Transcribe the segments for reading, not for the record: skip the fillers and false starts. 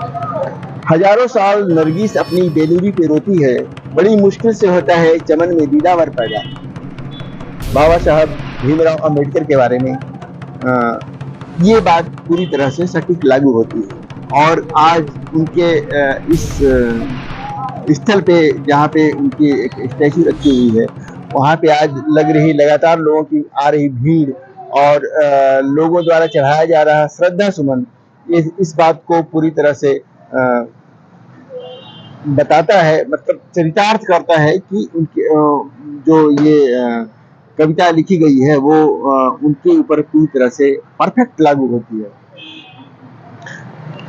हजारों साल नरगिस अपनी बेलूरी पे रोती है, बड़ी मुश्किल से होता है चमन में दीदावर पैदा। बाबा साहब भीमराव अंबेडकर के बारे में ये बात पूरी तरह से सटीक लागू होती है। और आज उनके इस स्थल पे जहाँ पे उनकी एक स्टैचू रखी हुई है, वहाँ पे आज लग रही लगातार लोगों की आ रही भीड़ और लोगों द्वारा चढ़ाया जा रहा श्रद्धा सुमन इस बात को पूरी तरह से बताता है, मतलब चरितार्थ करता है कि उनके जो ये कविता लिखी गई है वो उनके ऊपर पूरी तरह से परफेक्ट लागू होती है।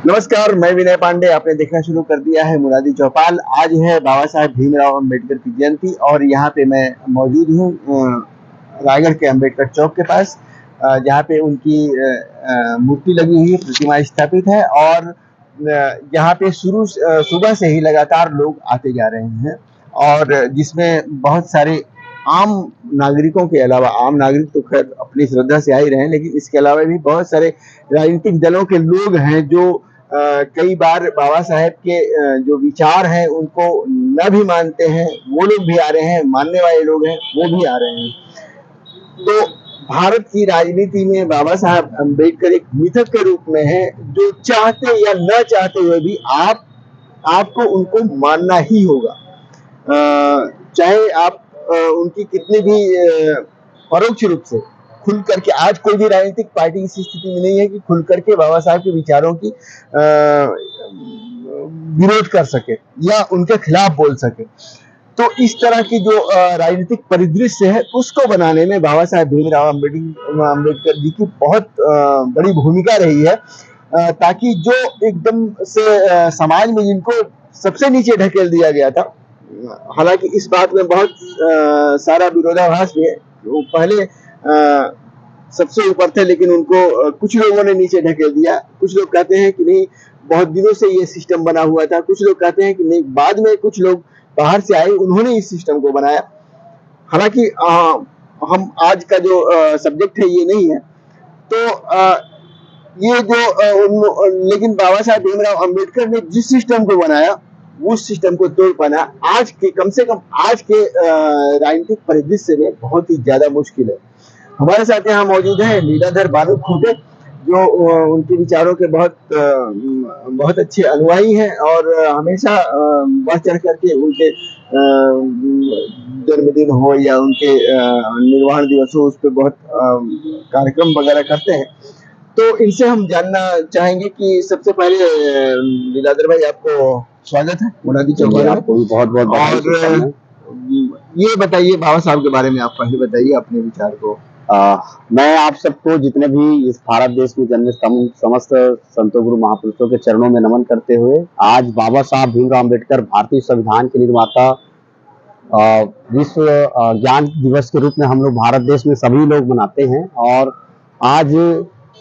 नमस्कार, मैं विनय पांडे। आपने देखना शुरू कर दिया है मुरादी चौपाल। आज है बाबा साहेब भीमराव अंबेडकर की जयंती और यहाँ पे मैं मौजूद हूँ रायगढ़ के अंबेडकर चौक के पास, जहाँ पे उनकी मूर्ति लगी हुई है, प्रतिमा स्थापित है और यहाँ पे सुबह से ही लगातार लोग आते जा रहे हैं और जिसमें बहुत सारे आम नागरिकों के अलावा, आम नागरिक तो खैर अपनी श्रद्धा से आ ही रहे हैं, लेकिन इसके अलावा भी बहुत सारे राजनीतिक दलों के लोग हैं जो कई बार बाबा साहेब के जो विचार हैं उनको न भी मानते हैं, वो लोग भी आ रहे हैं, मानने वाले लोग हैं वो भी आ रहे हैं। तो भारत की राजनीति में बाबा साहब अम्बेडकर एक मिथक के रूप में है, जो चाहते या न चाहते हुए भी आपको उनको मानना ही होगा। चाहे आप उनकी कितनी भी परोक्ष रूप से खुल करके, आज कोई भी राजनीतिक पार्टी इस स्थिति में नहीं है कि खुल करके बाबा साहब के विचारों की विरोध कर सके या उनके खिलाफ बोल सके। तो इस तरह की जो राजनीतिक परिदृश्य है उसको बनाने में बाबा साहेब भीमराव अम्बेडकर जी की बहुत बड़ी भूमिका रही है, ताकि जो एकदम से समाज में जिनको सबसे नीचे ढकेल दिया गया था, हालांकि इस बात में बहुत सारा विरोधाभास भी है। वो पहले सबसे ऊपर थे, लेकिन उनको कुछ लोगों ने नीचे ढकेल दिया। कुछ लोग कहते हैं कि नहीं, बहुत दिनों से ये सिस्टम बना हुआ था। कुछ लोग कहते हैं कि नहीं, बाद में कुछ लोग बाहर से आए, उन्होंने इस सिस्टम को बनाया। हालांकि हम आज का जो सब्जेक्ट है ये नहीं है। तो ये जो लेकिन बाबा साहब भीमराव अम्बेडकर ने जिस सिस्टम को बनाया, उस सिस्टम को तोड़ पाना आज के, कम से कम आज के राजनीतिक परिदृश्य में बहुत ही ज्यादा मुश्किल है। हमारे साथ यहाँ मौजूद है लीलाधर बालू खूंटे, जो उनके विचारों के बहुत अच्छे अनुयायी हैं और हमेशा बढ़ चढ़ करके उनके जन्मदिन हो या उनके निर्वाण दिवस हो, उस पर बहुत कार्यक्रम वगैरह करते हैं। तो इनसे हम जानना चाहेंगे कि सबसे पहले लीलाधर भाई, आपको स्वागत है मुरादी चौपाल। आपको भी बहुत बहुत बधाई। और ये बताइए बाबा साहब के बारे में, आप पहले बताइए अपने विचार को। मैं आप सबको, जितने भी इस भारत देश में जन्मे समस्त संतों गुरु महापुरुषों के चरणों में नमन करते हुए, आज बाबा साहब भीमराव अम्बेडकर भारतीय संविधान के निर्माता विश्व ज्ञान दिवस के रूप में हम लोग भारत देश में सभी लोग मनाते हैं। और आज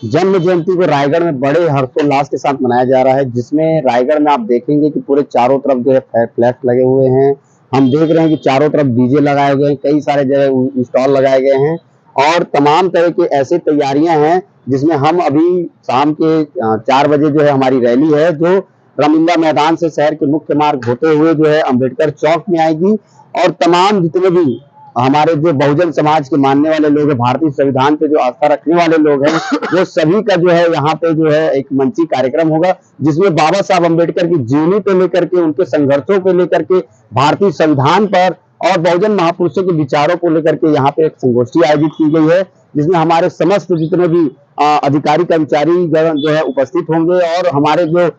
जन्म जयंती को रायगढ़ में बड़े हर्षोल्लास के साथ मनाया जा रहा है, जिसमें रायगढ़ में आप देखेंगे कि पूरे चारों तरफ जो है फ्लैट लगे हुए हैं। हम देख रहे हैं कि चारों तरफ डीजे लगाए गए हैं, कई सारे जगह स्टॉल लगाए गए हैं और तमाम तरह की ऐसी तैयारियां हैं, जिसमें हम अभी शाम के 4 बजे जो है हमारी रैली है, जो रमिंदा मैदान से शहर के मुख्य मार्ग होते हुए जो है अम्बेडकर चौक में आएगी। और तमाम जितने भी हमारे जो बहुजन समाज के मानने वाले लोग हैं, भारतीय संविधान पे जो आस्था रखने वाले लोग हैं, वो सभी का जो है यहाँ पे जो है एक मंची कार्यक्रम होगा, जिसमें बाबा साहब अम्बेडकर की जीवनी को लेकर के, उनके संघर्षों को लेकर के, भारतीय संविधान पर और बहुजन महापुरुषों के विचारों को लेकर के यहाँ पे एक संगोष्ठी आयोजित की गई है, जिसमें हमारे समस्त जितने भी अधिकारी कर्मचारी जो है उपस्थित होंगे और हमारे जो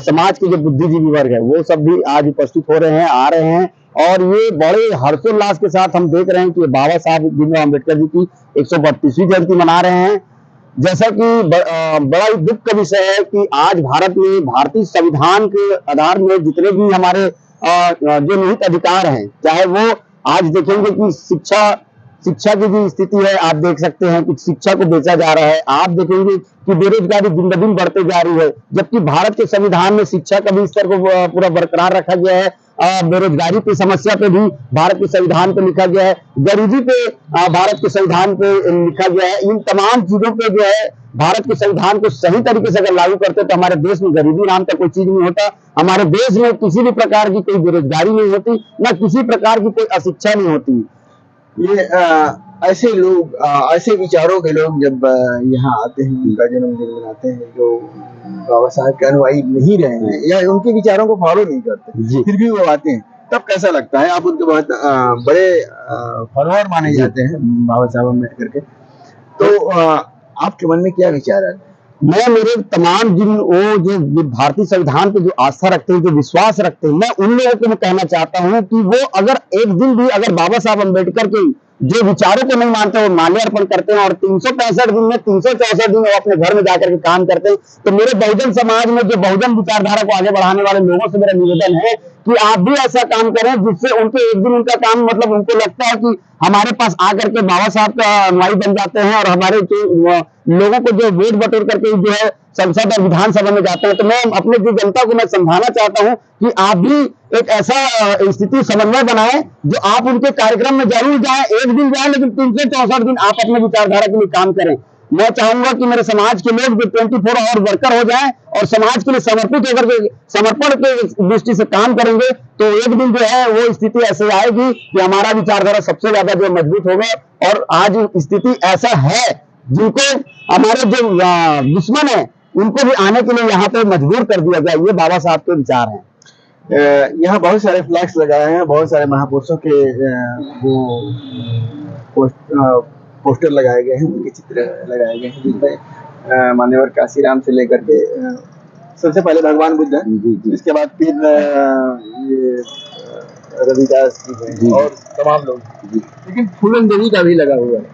समाज के जो बुद्धिजीवी वर्ग है वो सब भी आज उपस्थित हो रहे हैं, आ रहे हैं। और ये बड़े हर्षोल्लास के साथ हम देख रहे हैं कि बाबा साहब भीमराव अम्बेडकर जी की 132वीं जयंती मना रहे हैं। जैसा कि बड़ा ही दुख का विषय है कि आज भारत में भारतीय संविधान के आधार में जितने भी हमारे जो निहित अधिकार हैं, चाहे वो आज देखेंगे कि शिक्षा की जो स्थिति है, आप देख सकते हैं कि शिक्षा को बेचा जा रहा है। आप देखेंगे कि बेरोजगारी दिन ब दिन बढ़ते जा रही है, जबकि भारत के संविधान में शिक्षा का भी स्तर को पूरा बरकरार रखा गया है। बेरोजगारी की समस्या पे भी भारत के संविधान पे लिखा गया है, गरीबी पे भारत के संविधान पे लिखा गया है। इन तमाम चीजों पे जो है भारत के संविधान को सही तरीके से अगर लागू करते तो हमारे देश में गरीबी नाम का कोई चीज नहीं होता, हमारे देश में किसी भी प्रकार की कोई बेरोजगारी नहीं होती, न किसी प्रकार की कोई अशिक्षा नहीं होती। ये ऐसे लोग, ऐसे विचारों के लोग जब यहाँ आते हैं, उनका जन्मदिन मनाते हैं, जो बाबा साहब के अनुयायी नहीं रहे हैं या उनके विचारों को फॉलो नहीं करते, फिर भी वो आते हैं, तब कैसा लगता है? आप उनके बहुत बड़े फॉलोअर माने जाते हैं बाबा साहब अम्बेडकर के, तो आपके मन में क्या विचार है? मैं, मेरे तमाम जिन वो जो भारतीय संविधान पे जो आस्था रखते हैं, जो विश्वास रखते हैं, मैं उन लोगों को मैं कहना चाहता हूं कि वो अगर एक दिन भी अगर बाबा साहब अम्बेडकर के जो विचारों को नहीं मानते, वो माल्यार्पण करते हैं और 365 दिन में 364 दिन वो अपने घर में जाकर के काम करते हैं, तो मेरे बहुजन समाज में जो बहुजन विचारधारा को आगे बढ़ाने वाले लोगों से मेरा निवेदन है कि आप भी ऐसा काम करें जिससे उनके एक दिन उनका काम, मतलब उनको लगता है कि हमारे पास आकर के बाबा साहब का अनुयायी बन जाते हैं और हमारे लोगों को जो वोट बटोर करके जो है संसद और विधानसभा में जाते हैं। तो मैं अपने जो जनता को मैं समझाना चाहता हूं कि आप भी एक ऐसा स्थिति समन्वय बनाएं जो आप उनके कार्यक्रम में जरूर जाएं, एक दिन जाएं, लेकिन 364 दिन आप अपने विचारधारा के लिए काम करें। मैं चाहूंगा कि मेरे समाज के लोग जो 24 आवर वर्कर हो जाएं और समाज के लिए समर्पित होकर के समर्पण के दृष्टि से काम करेंगे, तो एक दिन जो है वो स्थिति ऐसे आएगी कि हमारा विचारधारा सबसे ज्यादा जो मजबूत होगा। और आज स्थिति ऐसा है जिनको हमारे जो दुश्मन है उनको भी आने के लिए यहाँ पे मजबूर कर दिया गया। ये बाबा साहब के विचार हैं। यहाँ बहुत सारे फ्लैग्स लगाए हैं, बहुत सारे महापुरुषों के वो पोस्टर लगाए गए हैं, उनके चित्र लगाए गए हैं, जिसमें मान्यवर काशीराम से लेकर के सबसे पहले भगवान बुद्ध है, इसके बाद फिर ये रविदास जी और तमाम लोग, लेकिन फूलन देवी का भी लगा हुआ है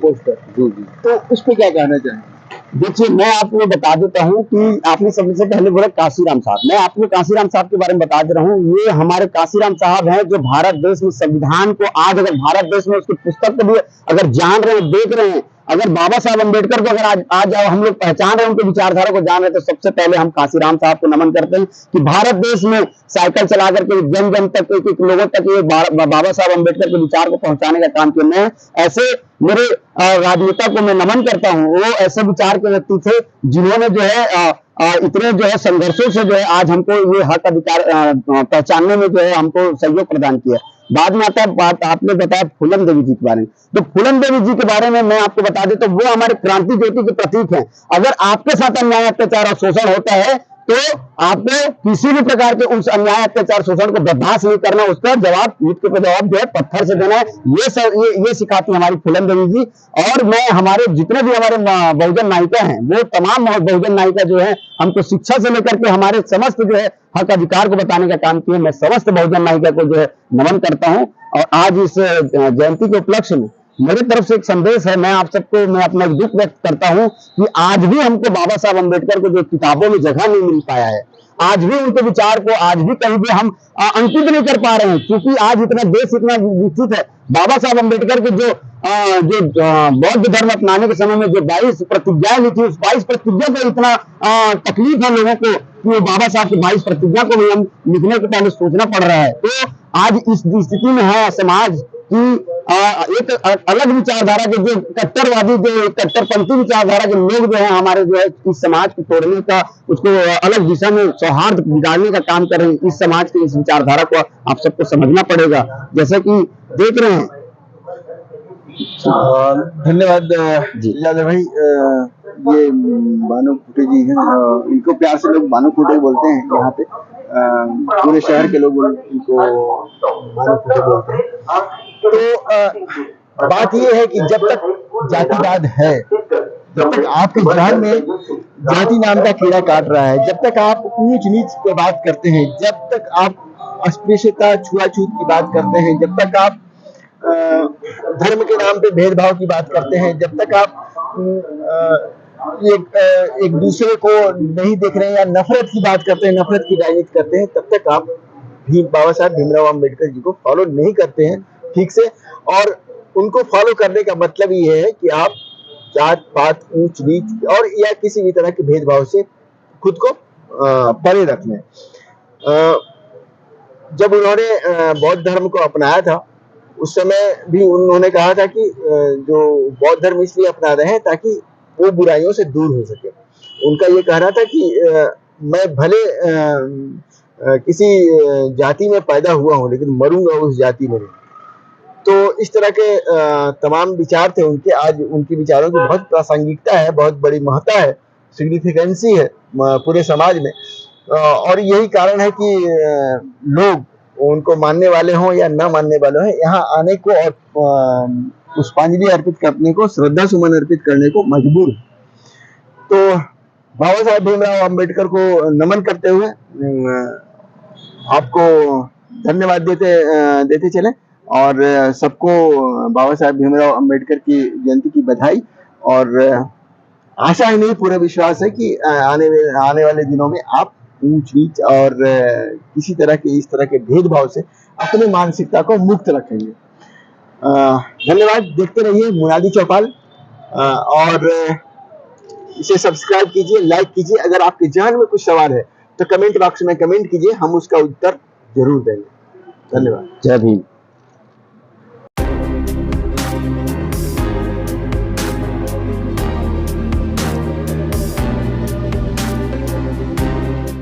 पोस्टर। तो उस पर क्या कहना चाहेंगे? देखिए, मैं आपको बता देता हूं कि आपने सबसे पहले बोला काशीराम साहब, मैं आपको काशीराम साहब के बारे में बता दे रहा हूं। ये हमारे काशीराम साहब हैं जो भारत देश में संविधान को आज अगर भारत देश में उसकी पुस्तक को भी अगर जान रहे हैं, देख रहे हैं, अगर बाबा साहब अम्बेडकर को अगर आज हम लोग पहचान रहे हैं, उनके विचारधारा को जान रहे हैं, तो सबसे पहले हम काशीराम साहब को नमन करते हैं कि भारत देश में साइकिल चला करके जन जन तक, एक लोगों तक ये बाबा साहब अम्बेडकर के विचार को पहुंचाने का काम किया। मैं ऐसे मेरे राजनेता को मैं नमन करता हूं, वो ऐसे विचार के व्यक्ति थे जिन्होंने जो है इतने जो है संघर्षों से जो है आज हमको ये हक अधिकार पहचानने में जो है हमको सहयोग प्रदान किया। बाद में आता है बात, आपने बताया फूलन देवी जी के बारे में, तो फूलन देवी जी के बारे में मैं आपको बता दें तो वो हमारे क्रांति ज्योति के प्रतीक हैं। अगर आपके साथ अन्याय अत्याचार और शोषण होता है तो आपको किसी भी प्रकार के उस अन्याय अत्याचार शोषण को बर्दाश्त नहीं करना, उसका जवाब ईंट के जवाब जो है पत्थर से देना है। ये सिखाती हमारी फूलन देवी जी। और मैं हमारे जितने भी हमारे बहुजन नायिका हैं, वो तमाम बहुजन नायिका जो है हमको शिक्षा से लेकर के हमारे समस्त जो है हक अधिकार को बताने का काम किया। मैं समस्त बहुजन नायिका को जो है नमन करता हूं। और आज इस जयंती के उपलक्ष्य में मेरी तरफ से एक संदेश है, मैं आप सबको मैं अपना दुख व्यक्त करता हूं कि आज भी हमको बाबा साहब अम्बेडकर को जो किताबों में जगह नहीं मिल पाया है, आज भी उनके विचार को आज भी कहीं भी हम अंकित नहीं कर पा रहे हैं, क्योंकि आज इतना देश इतना विकसित है। बाबा साहब अम्बेडकर के जो बौद्ध धर्म अपनाने के समय में जो 22 प्रतिज्ञाएं ली थी, उस 22 प्रतिज्ञा को इतना तकलीफ है लोगों को कि बाबा साहब की 22 प्रतिज्ञा को भी हम लिखने के पहले सोचना पड़ रहा है। तो आज इस स्थिति में है समाज कि एक अलग विचारधारा के जो कट्टरवादी, जो कट्टरपंथी विचारधारा के लोग जो है हमारे जो है इस समाज को तोड़ने का, उसको अलग दिशा में सौहार्द बिगाड़ने का काम कर रहे हैं। इस समाज की इस विचारधारा को आप सबको समझना पड़ेगा, जैसे कि देख रहे हैं। धन्यवाद यादव भाई। ये बानू खुटे जी हैं, इनको प्यार से लोग बानू खुटे बोलते हैं यहाँ पे, पूरे शहर के लोग इनको बानू खुटे बोलते हैं। तो बात ये है कि जब तक जातिवाद है, जब तक आपके जहन में जाति नाम का कीड़ा काट रहा है, जब तक आप ऊंच नीच पे बात करते हैं, जब तक आप अस्पृश्यता छुआछूत की बात करते हैं, जब तक आप धर्म के नाम पे भेदभाव की बात करते हैं, जब तक आप एक दूसरे को नहीं देख रहे हैं या नफरत की बात करते हैं, नफरत की राजनीति करते हैं, तब तक आप बाबा साहब भीमराव अम्बेडकर जी को फॉलो नहीं करते हैं ठीक से। और उनको फॉलो करने का मतलब ये है कि आप जात पात ऊंच नीच और या किसी भी तरह के भेदभाव से खुद को परे रख लें। जब उन्होंने बौद्ध धर्म को अपनाया था, उस समय भी उन्होंने कहा था कि जो बौद्ध धर्म इसलिए अपना रहे हैं ताकि वो बुराइयों से दूर हो सके। उनका ये कहना था कि मैं भले किसी जाति में पैदा हुआ हूँ लेकिन मरूंगा उस जाति में नहीं। तो इस तरह के तमाम विचार थे उनके। आज उनके विचारों की बहुत प्रासंगिकता है, बहुत बड़ी महत्ता है, सिग्निफिकेंसी है पूरे समाज में। और यही कारण है कि लोग उनको मानने वाले हों या न मानने वाले हों, यहाँ आने को और पुष्पांजलि अर्पित करने को, श्रद्धा सुमन अर्पित करने को मजबूर है। तो बाबा साहेब भीमराव अम्बेडकर को नमन करते हुए आपको धन्यवाद देते चले और सबको बाबा साहेब भीमराव अम्बेडकर की जयंती की बधाई। और आशा ही नहीं, पूरा विश्वास है कि आने वाले दिनों में आप ऊंच नीच और किसी तरह के इस तरह के भेदभाव से अपनी मानसिकता को मुक्त रखेंगे। धन्यवाद। देखते रहिए मुनादी चौपाल और इसे सब्सक्राइब कीजिए, लाइक कीजिए। अगर आपके जहन में कुछ सवाल है तो कमेंट बॉक्स में कमेंट कीजिए, हम उसका उत्तर जरूर देंगे। धन्यवाद। जय भीम।